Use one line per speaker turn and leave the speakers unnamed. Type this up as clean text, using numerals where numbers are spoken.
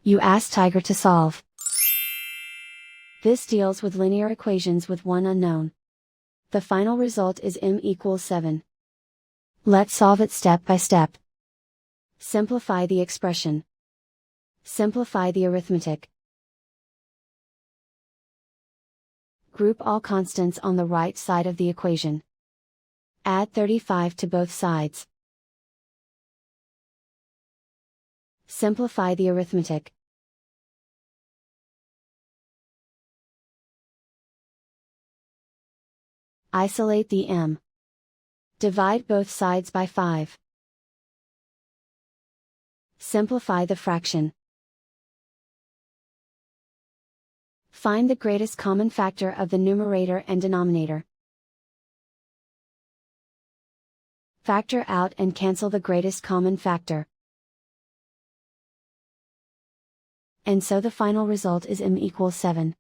You ask Tiger to solve. This deals with linear equations with one unknown. The final result is m equals 7. Let's solve it step by step. Simplify the expression. Simplify the arithmetic. Group all constants on the right side of the equation. Add 35 to both sides. Simplify the arithmetic. Isolate the m. Divide both sides by 5. Simplify the fraction. Find the greatest common factor of the numerator and denominator. Factor out and cancel the greatest common factor. And so the final result is m equals 7.